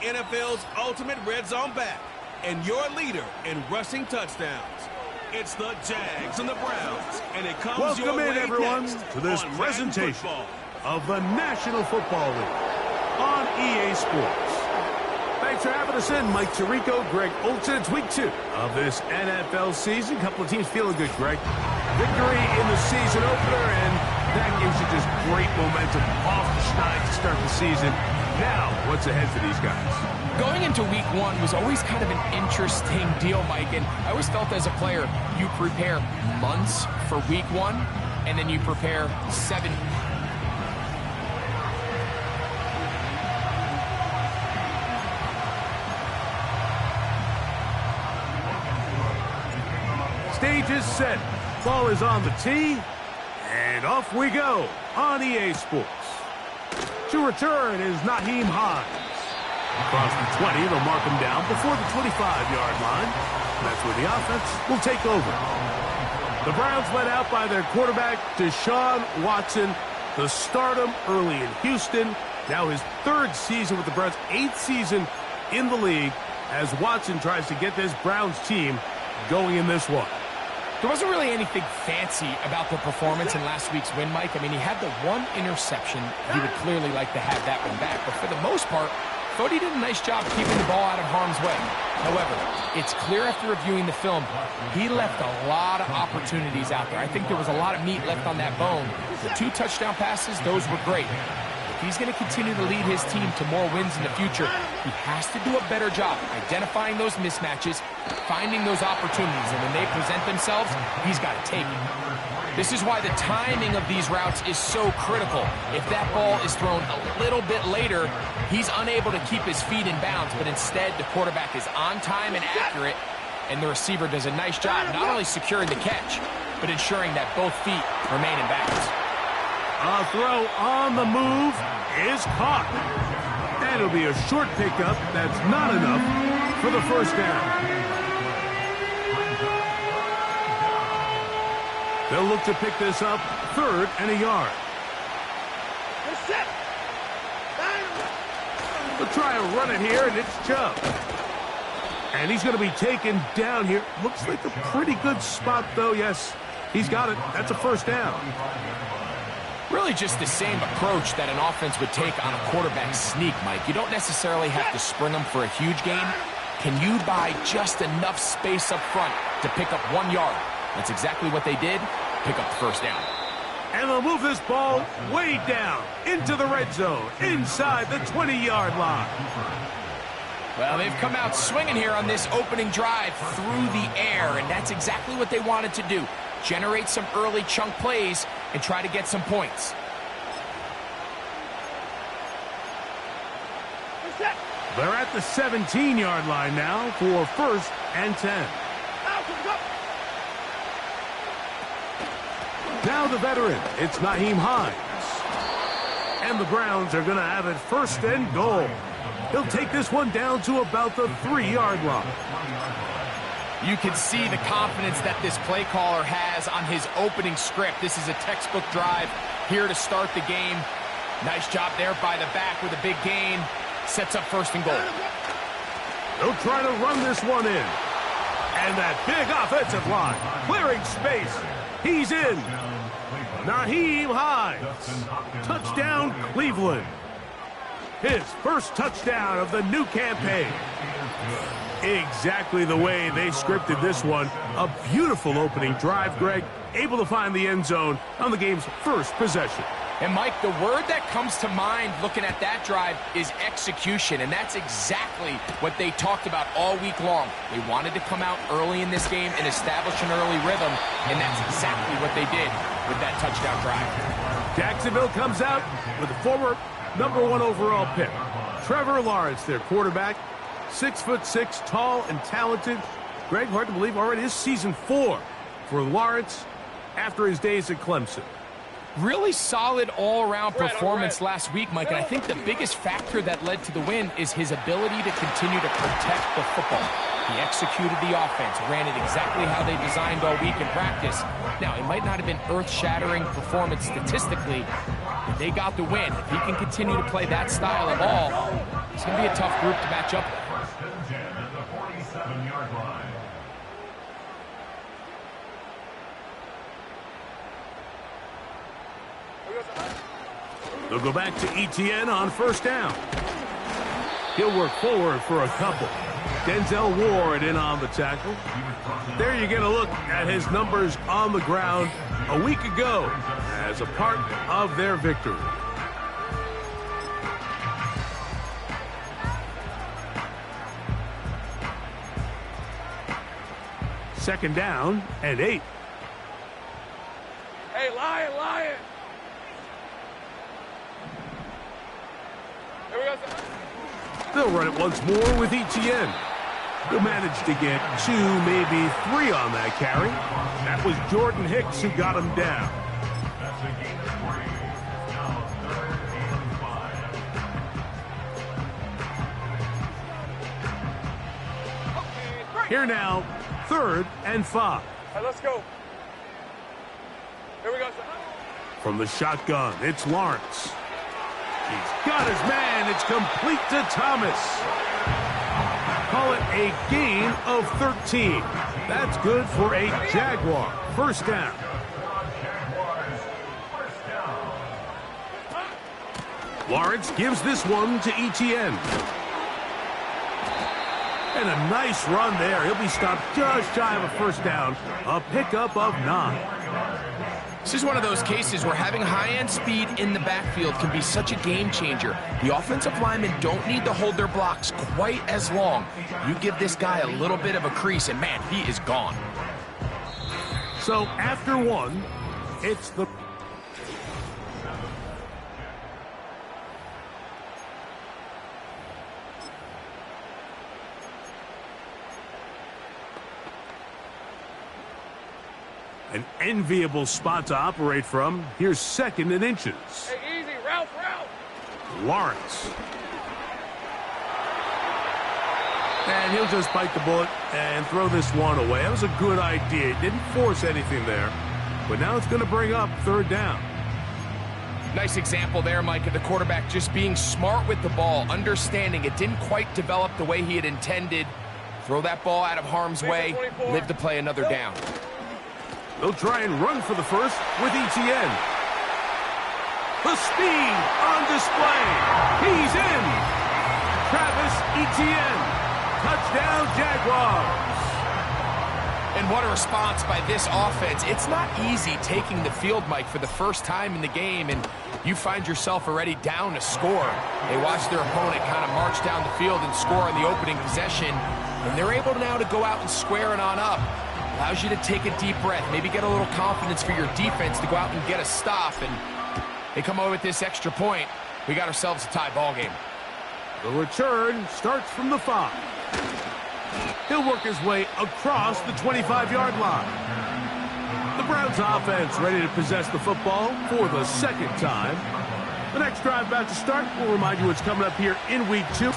NFL's ultimate red zone back and your leader in rushing touchdowns. It's the Jags and the Browns, and it comes Welcome your in, way everyone, next to this on presentation of the National Football League on EA Sports. Thanks for having us in, Mike Tirico, Greg Olsen. It's week 2 of this NFL season. A couple of teams feeling good, Greg. Victory in the season opener, and that gives you just great momentum off the schneid to start the season. Now, what's ahead for these guys? Going into week 1 was always kind of an interesting deal, Mike, and I always felt as a player, you prepare months for week 1, and then you prepare 7. Stage is set. Ball is on the tee. And off we go on EA Sports. To return is Nyheim Hines. Across the 20, they'll mark him down before the 25-yard line. That's where the offense will take over. The Browns led out by their quarterback, Deshaun Watson, the stardom early in Houston. Now his 3rd season with the Browns, 8th season in the league, as Watson tries to get this Browns team going in this one. There wasn't really anything fancy about the performance in last week's win, Mike. I mean, he had the 1 interception. He would clearly like to have that one back. But for the most part, Fody did a nice job keeping the ball out of harm's way. However, it's clear after reviewing the film, he left a lot of opportunities out there. I think there was a lot of meat left on that bone. The 2 touchdown passes, those were great. If he's going to continue to lead his team to more wins in the future, he has to do a better job identifying those mismatches, finding those opportunities, and when they present themselves, he's got to take it. This is why the timing of these routes is so critical. If that ball is thrown a little bit later, he's unable to keep his feet in bounds, but instead the quarterback is on time and accurate, and the receiver does a nice job not only securing the catch, but ensuring that both feet remain in bounds. A throw on the move is caught. And it'll be a short pickup. That's not enough for the first down. They'll look to pick this up 3rd and a yard. They'll try and run it here, and it's Chubb. And he's going to be taken down here. Looks like a pretty good spot, though. Yes, he's got it. That's a first down. Really just the same approach that an offense would take on a quarterback sneak, Mike. You don't necessarily have to spring them for a huge gain. Can you buy just enough space up front to pick up 1 yard? That's exactly what they did. Pick up the first down. And they'll move this ball way down into the red zone, inside the 20-yard line. Well, they've come out swinging here on this opening drive through the air, and that's exactly what they wanted to do. Generate some early chunk plays and try to get some points. They're at the 17-yard line now for 1st and 10. Now the veteran, it's Nyheim Hines. And the Browns are going to have it 1st and goal. He'll take this one down to about the 3-yard line. You can see the confidence that this play caller has on his opening script. This is a textbook drive here to start the game. Nice job there by the back with a big gain. Sets up 1st and goal. They'll try to run this one in. And that big offensive line, clearing space. He's in. Nyheim Hines. Touchdown, Cleveland. His 1st touchdown of the new campaign. Exactly the way they scripted this one. A beautiful opening drive, Greg. Able to find the end zone on the game's 1st possession. And, Mike, the word that comes to mind looking at that drive is execution, and that's exactly what they talked about all week long. They wanted to come out early in this game and establish an early rhythm, and that's exactly what they did with that touchdown drive. Jacksonville comes out with a former #1 overall pick. Trevor Lawrence, their quarterback, 6'6", tall and talented. Greg, hard to believe, already is season 4 for Lawrence after his days at Clemson. Really solid all-around performance last week, Mike, and I think the biggest factor that led to the win is his ability to continue to protect the football. He executed the offense, ran it exactly how they designed all week in practice. Now, it might not have been earth-shattering performance statistically, but they got the win. If he can continue to play that style of ball, It's going to be a tough group to match up with. First and 10 at the 47-yard line. They'll go back to Etienne on first down. He'll work forward for a couple. Denzel Ward in on the tackle. There you get a look at his numbers on the ground a week ago as a part of their victory. Second down and 8. Hey, Lion! Here we go, sir. They'll run it once more with Etienne. He'll manage to get 2, maybe 3 on that carry. That was Jordan Hicks who got him down. That's a gain of 3. Now 3rd and 5. Here now, 3rd and 5. Hey, let's go. Here we go, sir. From the shotgun, it's Lawrence. He's got his man. It's complete to Thomas. Call it a gain of 13. That's good for a Jaguar. First down. Lawrence gives this one to Etienne. And a nice run there. He'll be stopped just shy of a first down. A pickup of 9. This is one of those cases where having high-end speed in the backfield can be such a game changer. The offensive linemen don't need to hold their blocks quite as long. You give this guy a little bit of a crease, and man, he is gone. So after 1, it's the... An enviable spot to operate from. Here's 2nd and inches. Hey, easy, Ralph. Lawrence. And he'll just bite the bullet and throw this one away. That was a good idea. He didn't force anything there. But now it's going to bring up 3rd down. Nice example there, Mike, of the quarterback just being smart with the ball, understanding it didn't quite develop the way he had intended. Throw that ball out of harm's way, live to play another down. They'll try and run for the first with Etienne. The speed on display. He's in. Travis Etienne. Touchdown, Jaguars. And what a response by this offense. It's not easy taking the field, Mike, for the first time in the game, and you find yourself already down a score. They watch their opponent kind of march down the field and score on the opening possession, and they're able now to go out and square it on up. Allows you to take a deep breath, maybe get a little confidence for your defense to go out and get a stop, and they come away with this extra point. We got ourselves a tie ball game. The return starts from the 5. He'll work his way across the 25-yard line. The Browns offense ready to possess the football for the 2nd time. The next drive about to start. We'll remind you what's coming up here in week 2.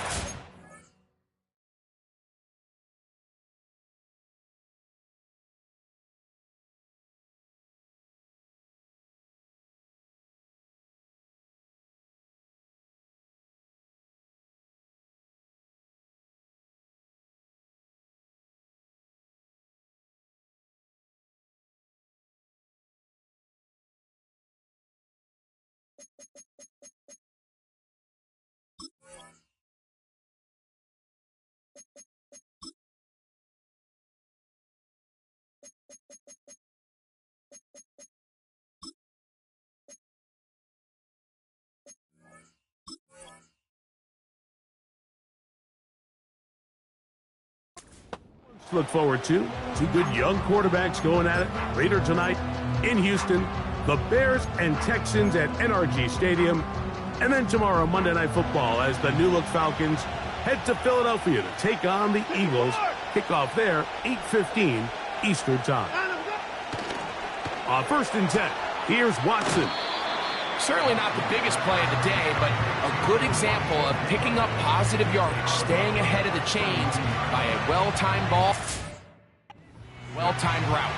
To look forward to. 2 good young quarterbacks going at it later tonight in Houston. The Bears and Texans at NRG Stadium. And then tomorrow, Monday Night Football, as the New Look Falcons head to Philadelphia to take on the Eagles. Kickoff there, 8:15 Eastern Time. On 1st and 10, here's Watson. Certainly not the biggest play of the day, but a good example of picking up positive yardage, staying ahead of the chains by a well-timed ball, well-timed route.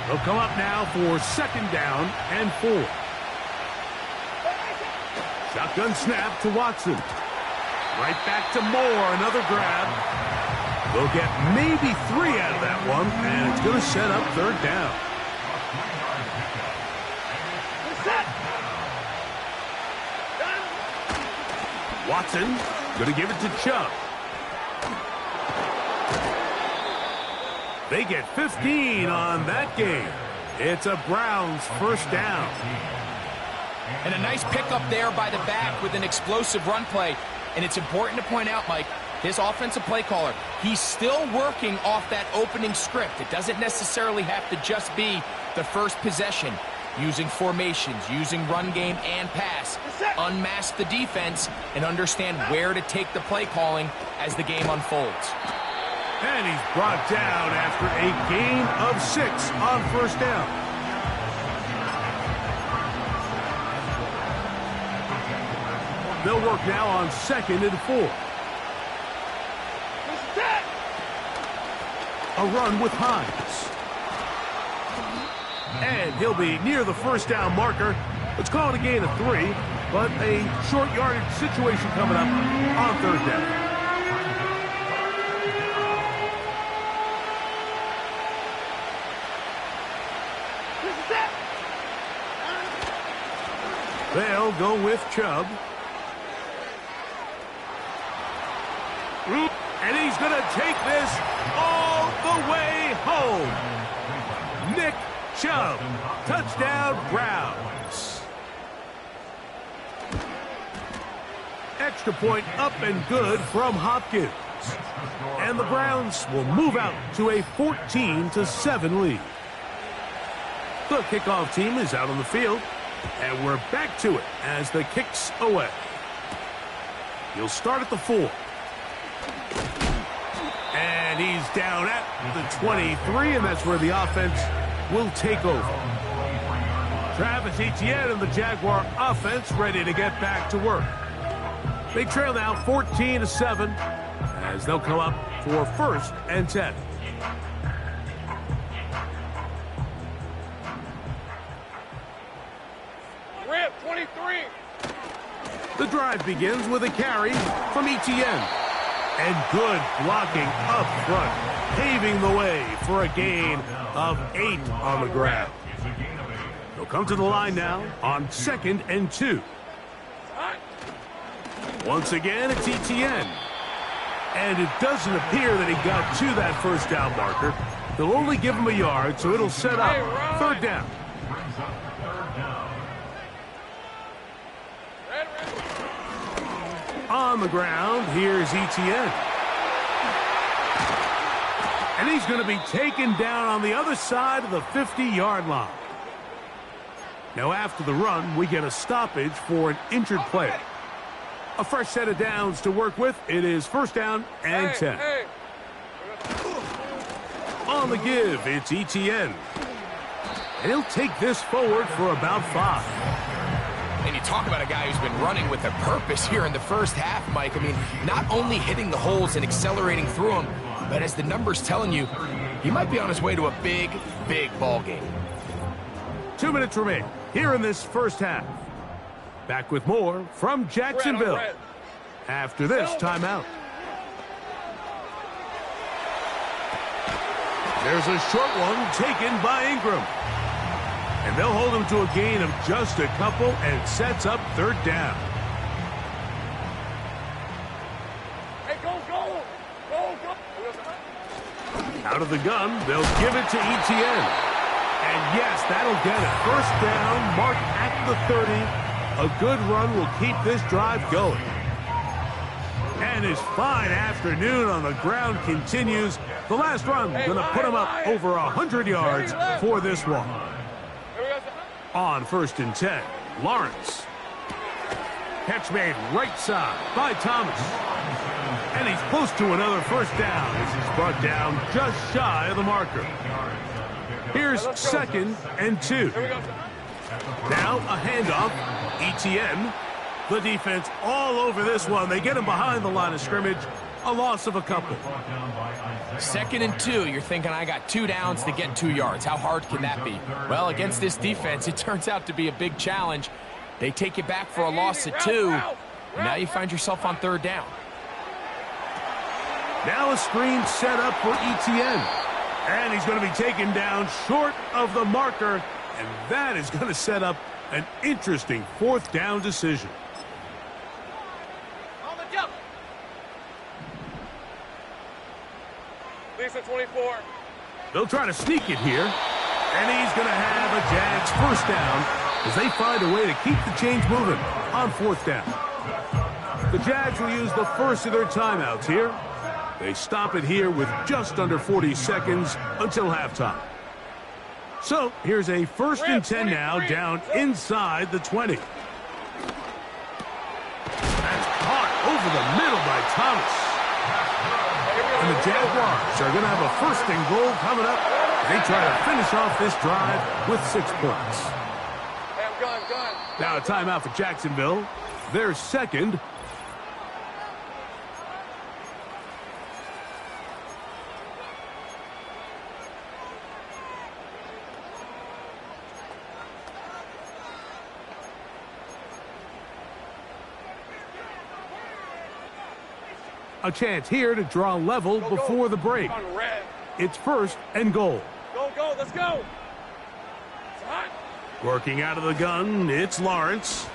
They'll come up now for 2nd down and 4. Shotgun snap to Watson. Right back to Moore, another grab. They'll get maybe 3 out of that one, and it's going to set up 3rd down. Watson going to give it to Chubb. They get 15 on that game. It's a Browns 1st down. And a nice pickup there by the back with an explosive run play. And it's important to point out, Mike, this offensive play caller, he's still working off that opening script. It doesn't necessarily have to just be the first possession. Using formations, using run game and pass. Unmask the defense and understand where to take the play calling as the game unfolds. And he's brought down after a gain of 6 on 1st down. They'll work now on 2nd and 4. A run with Hines. And he'll be near the 1st down marker. Let's call it a gain of 3, but a short yardage situation coming up on 3rd down. They'll go with Chubb. And he's going to take this all the way home. Nick Chubb, touchdown Browns. Extra point up and good from Hopkins. And the Browns will move out to a 14-7 lead. The kickoff team is out on the field. And we're back to it as the kick's away. He'll start at the 4. And he's down at the 23, and that's where the offense will take over. Travis Etienne and the Jaguar offense ready to get back to work. They trail now 14-7 as they'll come up for 1st and 10. Rip, 23. The drive begins with a carry from Etienne. And good blocking up front, paving the way for a gain of 8 on the ground. They'll come to the line now on 2nd and 2. Once again, it's Etienne. And it doesn't appear that he got to that 1st down marker. They'll only give him a yard, so it'll set up 3rd down. On the ground, here's Etienne. And he's going to be taken down on the other side of the 50-yard line. Now, after the run, we get a stoppage for an injured player. A fresh set of downs to work with. It is 1st down and 10. On the give, it's Etienne. And he'll take this forward for about 5. And you talk about a guy who's been running with a purpose here in the 1st half, Mike. I mean, not only hitting the holes and accelerating through them, but as the numbers telling you, he might be on his way to a big, big ball game. 2 minutes remain here in this 1st half. Back with more from Jacksonville after this timeout. There's a short one taken by Ingram. And they'll hold him to a gain of just a couple and sets up 3rd down. Hey, go. Out of the gun, they'll give it to Etienne. And yes, that'll get it. 1st down, marked at the 30. A good run will keep this drive going. And his fine afternoon on the ground continues. The last run going to put him up over 100 yards for this one. On 1st and 10, Lawrence. Catch made right side by Thomas. And he's close to another 1st down as he's brought down just shy of the marker. Here's 2nd and 2. Now a handoff. Etienne. The defense all over this one. They get him behind the line of scrimmage. a loss of a couple. 2nd and 2, you're thinking, I got 2 downs to get 2 yards. How hard can that be? Well, against this defense, it turns out to be a big challenge. They take you back for a loss at 2, and now you find yourself on 3rd down. Now a screen set up for Etienne. And he's going to be taken down short of the marker, and that is going to set up an interesting 4th down decision. On the jump. Lisa 24. They'll try to sneak it here, and he's going to have a Jags 1st down as they find a way to keep the chains moving on 4th down. The Jags will use the first of their timeouts here. They stop it here with just under 40 seconds until halftime. So here's a 1st and 10 now down inside the 20. That's caught over the middle by Thomas. And the Jaguars are going to have a 1st and goal coming up. They try to finish off this drive with 6 points. Hey, I'm gun. Now a timeout for Jacksonville. Their 2nd. A chance here to draw level before the break. On red. It's 1st and goal. Go, let's go. It's hot. Working out of the gun, it's Lawrence.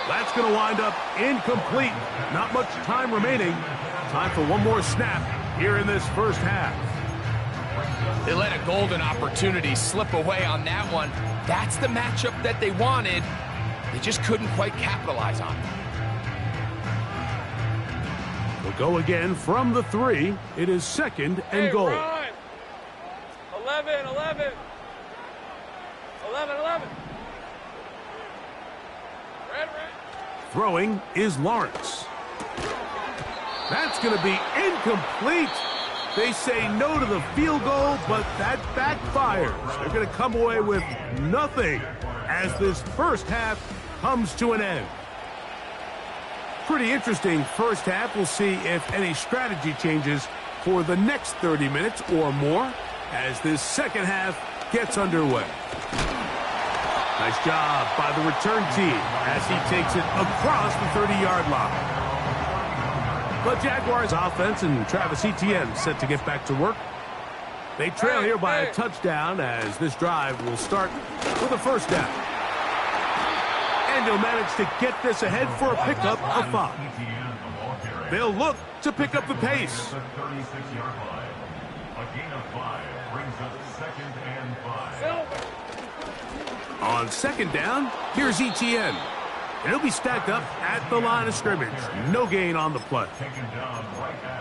That's going to wind up incomplete. Not much time remaining. Time for one more snap here in this 1st half. They let a golden opportunity slip away on that one. That's the matchup that they wanted. They just couldn't quite capitalize on it. We'll go again from the 3. It is 2nd and goal. Run. 11. 11. Red. Throwing is Lawrence. That's going to be incomplete. They say no to the field goal, but that backfires. They're going to come away with nothing as this 1st half comes to an end. Pretty interesting 1st half. We'll see if any strategy changes for the next 30 minutes or more as this 2nd half gets underway. Nice job by the return team as he takes it across the 30-yard line. The Jaguars offense and Travis Etienne set to get back to work. They trail here by a touchdown as this drive will start with a 1st down. And he'll manage to get this ahead for a pickup of 5. They'll look to pick up the pace. The 36-yard line. A gain of 5 brings up 2nd and 5. On 2nd down, here's Etienne. And he'll be stacked up at the line of scrimmage. No gain on the play.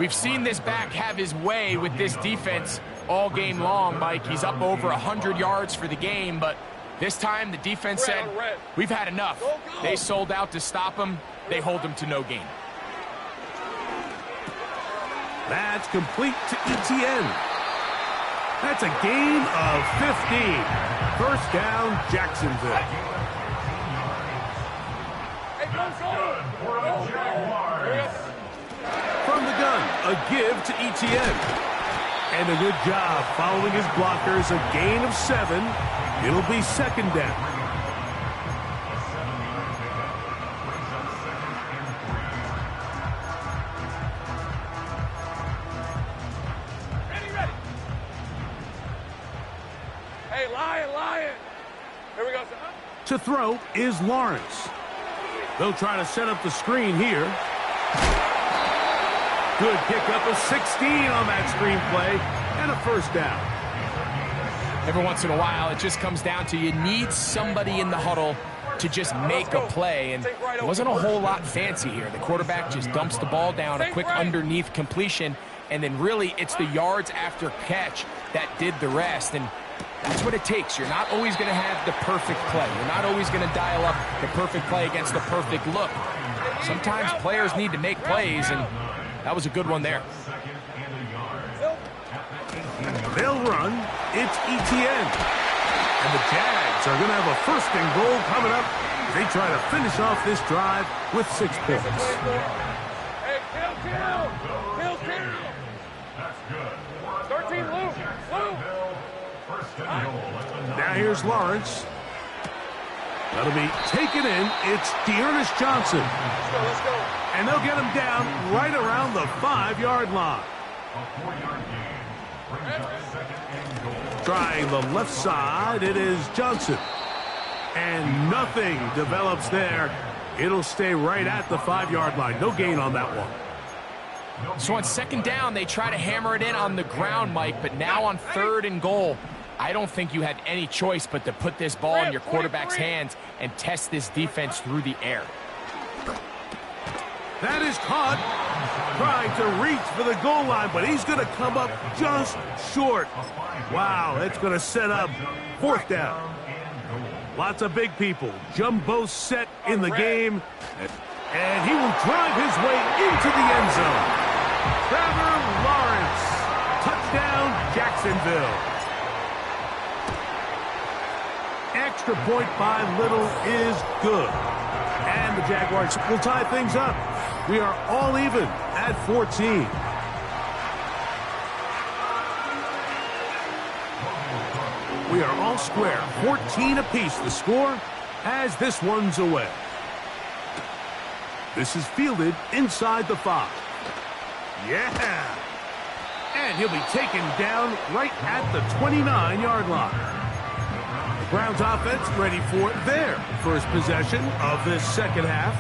We've seen this back have his way with this defense all game long, Mike. He's up over 100 yards for the game, but this time the defense said, we've had enough. They sold out to stop him. They hold him to no gain. That's complete to Etienne. That's a gain of 15. 1st down, Jacksonville. From the gun, a give to Etienne. And a good job following his blockers, a gain of 7. It'll be 2nd down. Ready. Hey, Lion. Here we go, son. To throw is Lawrence. They'll try to set up the screen here. Good pickup of 16 on that screen play and a 1st down. Every once in a while, it just comes down to you need somebody in the huddle to just make a play, and it wasn't a whole lot fancy here. The quarterback just dumps the ball down, a quick underneath completion, and then really it's the yards after catch that did the rest, and that's what it takes. You're not always going to have the perfect play. You're not always going to dial up the perfect play against the perfect look. Sometimes players need to make plays, and that was a good one there. They'll run. It's Etienne. And the Jags are going to have a 1st and goal coming up. They try to finish off this drive with 6 points. Hey, Kill. That's good. 13, Lou. First and goal at the 9. Now here's Lawrence. That'll be taken in. It's Dearness Johnson. Let's go. And they'll get him down right around the 5-yard line. A 4-yard gain brings up second and goal. Trying the left side, it is Johnson. And nothing develops there. It'll stay right at the 5-yard line. No gain on that one. So on second down, they try to hammer it in on the ground, Mike, but now on third and goal, I don't think you had any choice but to put this ball in your quarterback's hands and test this defense through the air. That is caught. Trying to reach for the goal line, but he's going to come up just short. Wow, that's going to set up fourth down. Lots of big people. Jumbo set in the game. And he will drive his way into the end zone. Trevor Lawrence. Touchdown, Jacksonville. Extra point by Little is good. And the Jaguars will tie things up. We are all even at 14. We are all square. 14 apiece the score as this one's away. This is fielded inside the 5. Yeah. And he'll be taken down right at the 29-yard line. The Browns offense ready for their first possession of this second half.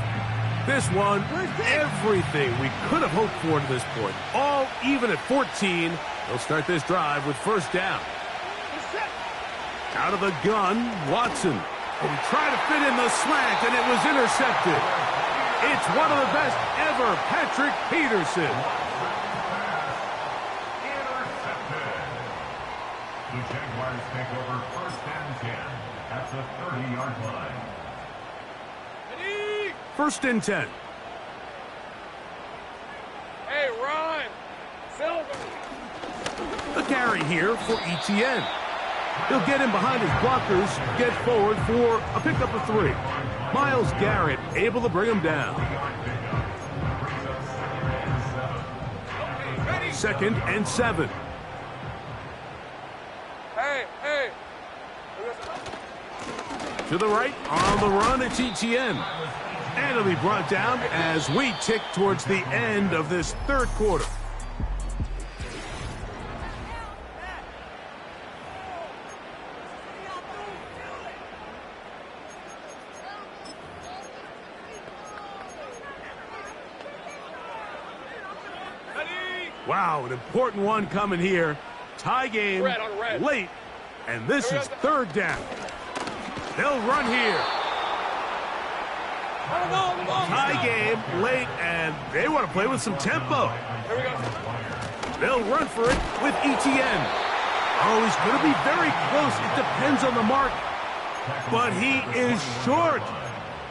This one, everything we could have hoped for to this point. All even at 14. They'll start this drive with first down. Out of the gun, Watson. And he tried to fit in the slant, and it was intercepted. It's one of the best ever, Patrick Peterson. The Jaguars take over first and 10 at the 30-yard line. First and 10. Hey, Ron. Silver. A carry here for ETN. He'll get in behind his blockers, get forward for a pickup of 3. Myles Garrett able to bring him down. Second and 7. Hey. To the right, on the run, it's ETN. And it'll be brought down as we tick towards the end of this third quarter. Wow, an important one coming here. Tie game late, and this is third down. They'll run here. Tie game late, and they want to play with some tempo. Here we go. They'll run for it with ETN. Oh, he's going to be very close. It depends on the mark, but he is short.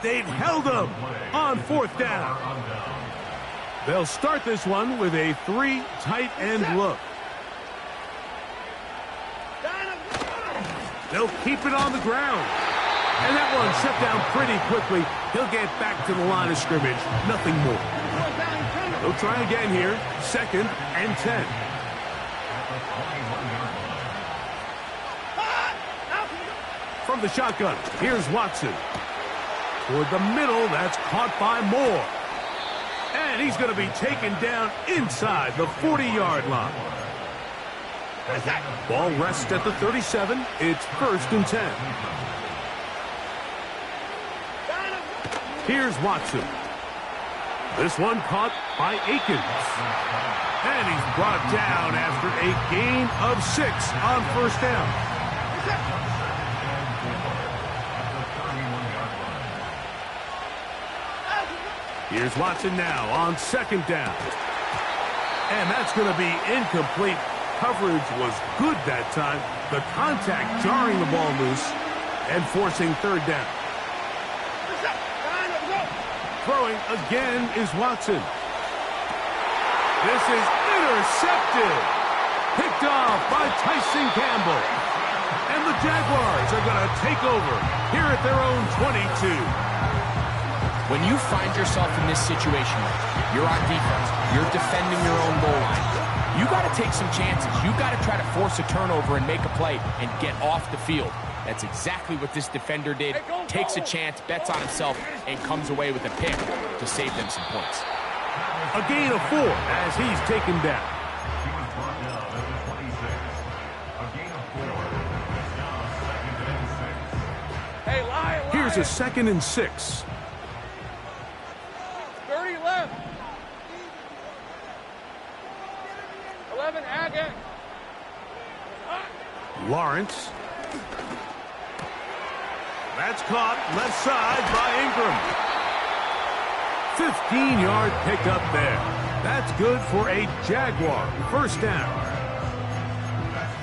They've held him on fourth down. They'll start this one with a 3 tight end look. They'll keep it on the ground. And that one shut down pretty quickly. He'll get back to the line of scrimmage. Nothing more. They'll try again here. Second and 10. From the shotgun, here's Watson. Toward the middle, that's caught by Moore. And he's going to be taken down inside the 40-yard line. Ball rests at the 37. It's first and 10. Here's Watson. This one caught by Akins. And he's brought down after a gain of 6 on first down. Here's Watson now on second down. And that's going to be incomplete. Coverage was good that time. The contact jarring the ball loose and forcing third down. Throwing again is Watson. This is intercepted. Picked off by Tyson Campbell. And the Jaguars are going to take over here at their own 22. When you find yourself in this situation, you're on defense, you're defending your own goal line, you got to take some chances. You got to try to force a turnover and make a play and get off the field. That's exactly what this defender did. Takes a chance, bets on himself, and comes away with a pick to save them some points. A gain of 4 as he's taken down. He was brought down at the 26. A gain of 4. It's now 2nd and 6. Hey, Lion. Here's a 2nd and 6. 30 left. 11 again. Lawrence. That's caught left side by Ingram. 15-yard pickup there. That's good for a Jaguar first down.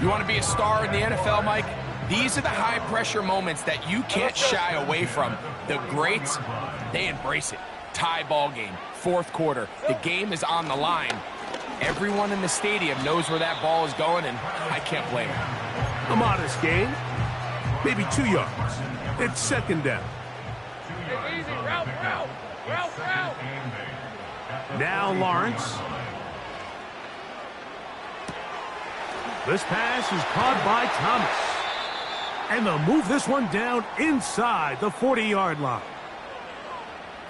You want to be a star in the NFL, Mike? These are the high-pressure moments that you can't shy away from. The greats, they embrace it. Tie ball game, 4th quarter. The game is on the line. Everyone in the stadium knows where that ball is going, and I can't blame them. A modest gain, maybe 2 yards. It's 2nd down. Hey, easy. Route. Now Lawrence. This pass is caught by Thomas. And they'll move this one down inside the 40-yard line.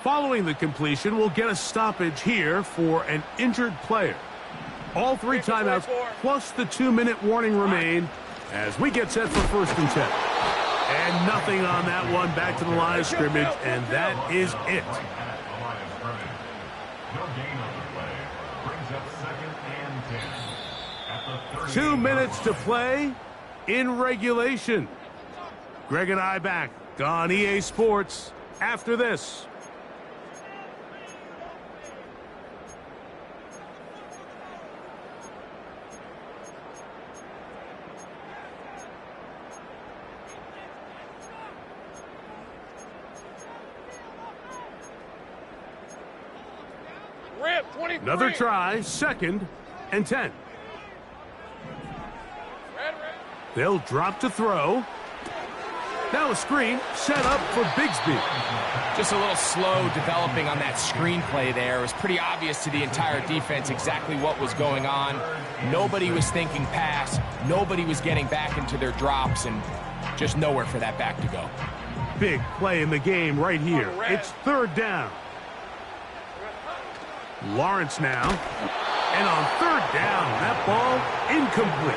Following the completion, we'll get a stoppage here for an injured player. All 3 timeouts plus the 2-minute warning remain as we get set for 1st and 10. And nothing on that one. Back to the line of scrimmage, and that is it. No gain on the play. Brings up 2nd and 10. At the 2 minutes to play in regulation. Greg and I back on EA Sports after this. Rip, 23. Another try, 2nd and 10. Red. They'll drop to throw. Now a screen set up for Bigsby. Just a little slow developing on that screenplay there. It was pretty obvious to the entire defense exactly what was going on. Nobody was thinking pass. Nobody was getting back into their drops, and just nowhere for that back to go. Big play in the game right here. It's 3rd down. Lawrence now. And on 3rd down, that ball incomplete.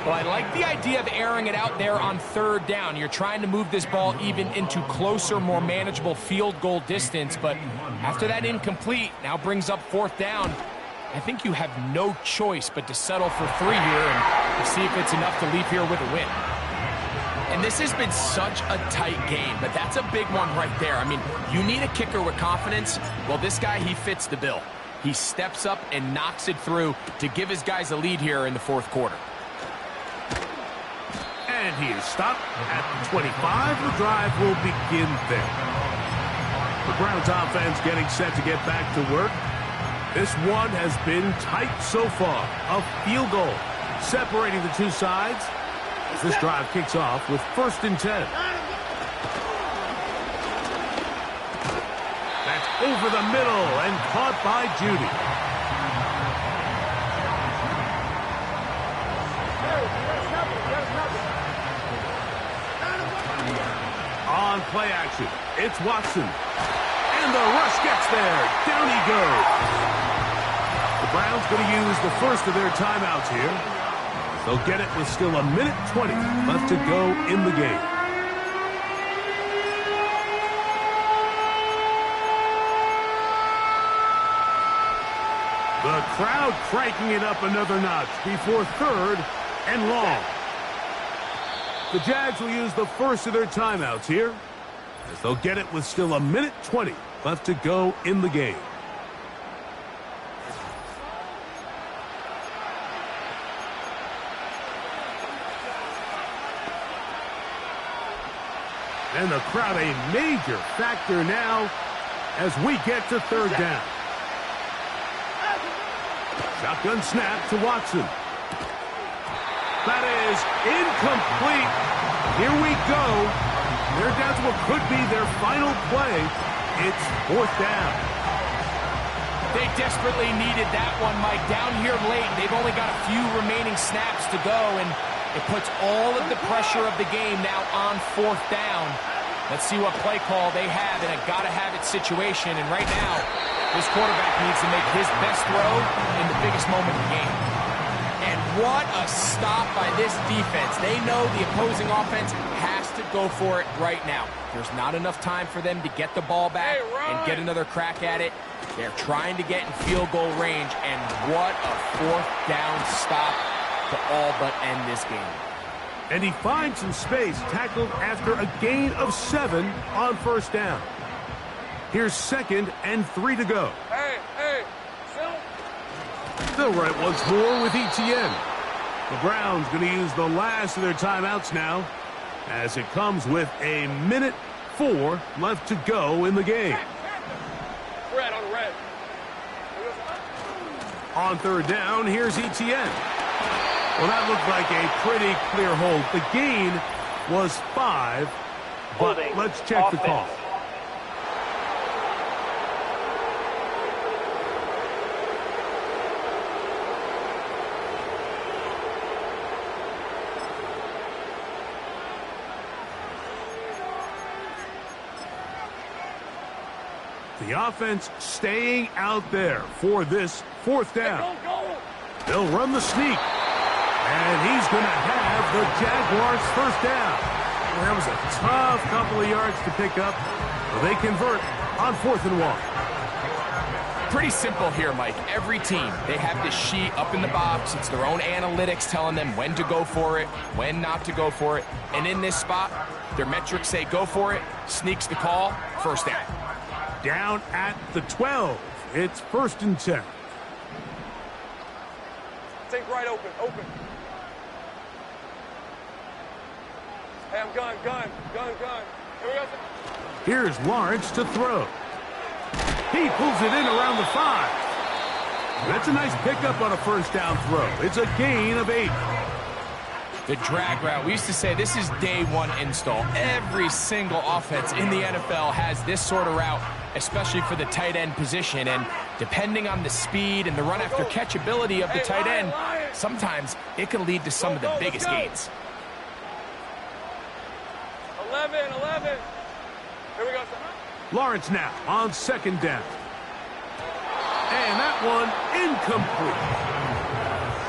Well, I like the idea of airing it out there on 3rd down. You're trying to move this ball even into closer, more manageable field goal distance, but after that incomplete, now brings up 4th down. I think you have no choice but to settle for 3 here and see if it's enough to leave here with a win. And this has been such a tight game, but that's a big one right there. I mean, you need a kicker with confidence. Well, this guy, he fits the bill. He steps up and knocks it through to give his guys a lead here in the 4th quarter. And he is stopped at the 25. The drive will begin there. The Browns offense getting set to get back to work. This one has been tight so far. A field goal separating the 2 sides. As this drive kicks off with 1st and 10. That's over the middle and caught by Judy. On play action, it's Watson. And the rush gets there. Down he goes. The Browns going to use the first of their timeouts here. They'll get it with still 1:20 left to go in the game. The crowd cranking it up another notch before 3rd and long. The Jags will use the first of their timeouts here, as they'll get it with still 1:20 left to go in the game. And the crowd a major factor now as we get to 3rd down. Shotgun snap to Watson. That is incomplete. Here we go. They're down to what could be their final play it's 4th down. They desperately needed that one, Mike. Down here late, they've only got a few remaining snaps to go, and it puts all of the pressure of the game now on 4th down. Let's see what play call they have in a gotta-have-it situation, and right now, this quarterback needs to make his best throw in the biggest moment of the game. And what a stop by this defense. They know the opposing offense has to go for it right now. There's not enough time for them to get the ball back and get another crack at it. They're trying to get in field goal range, and what a 4th down stop to all but end this game. And he finds some space, tackled after a gain of 7 on 1st down. Here's 2nd and 3 to go. Hey, They'll run it once more with Etienne. The Browns going to use the last of their timeouts now, as it comes with 1:04 left to go in the game. red on red. On 3rd down, here's Etienne. Well, that looked like a pretty clear hold. The gain was 5, but let's check the call. The offense staying out there for this 4th down. They'll run the sneak. And he's going to have the Jaguars' 1st down. Well, that was a tough couple of yards to pick up. But they convert on 4th and 1. Pretty simple here, Mike. Every team, they have this sheet up in the box. It's their own analytics telling them when to go for it, when not to go for it. And in this spot, their metrics say go for it, sneaks the call, 1st down. Down at the 12. It's 1st and 10. Take right, open. Hey, I'm gun. Here we go. Here's Lawrence to throw. He pulls it in around the 5. That's a nice pickup on a 1st down throw. It's a gain of 8. The drag route. We used to say this is day 1 install. Every single offense in the NFL has this sort of route, especially for the tight end position. And depending on the speed and the run after catch ability of the tight end, sometimes it can lead to some of the biggest gains. 11. Here we go. Lawrence now on 2nd down. And that one incomplete.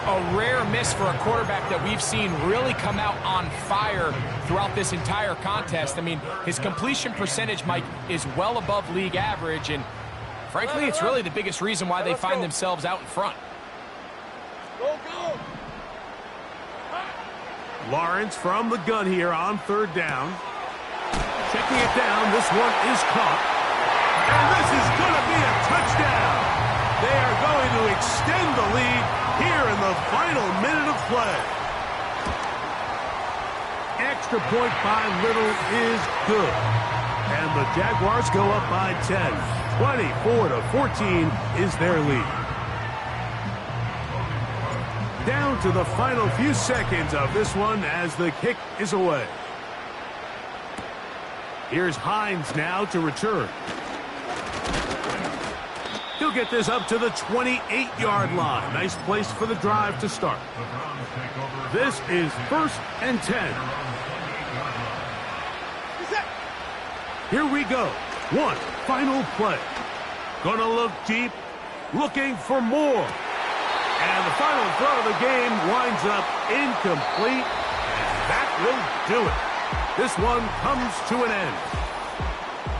A rare miss for a quarterback that we've seen really come out on fire throughout this entire contest. I mean, his completion percentage, Mike, is well above league average, and frankly, it's really the biggest reason why they find themselves out in front. Go. Lawrence from the gun here on 3rd down. Checking it down, this one is caught. And this is going to be a touchdown. They are going to extend the lead here in the final minute of play. Extra point by Little is good. And the Jaguars go up by 10. 24-14 is their lead. Down to the final few seconds of this one as the kick is away. Here's Hines now to return. He'll get this up to the 28-yard line. Nice place for the drive to start. This is 1st and 10. Here we go. One final play. Gonna look deep, looking for more. And the final throw of the game winds up incomplete. And that will do it. This one comes to an end.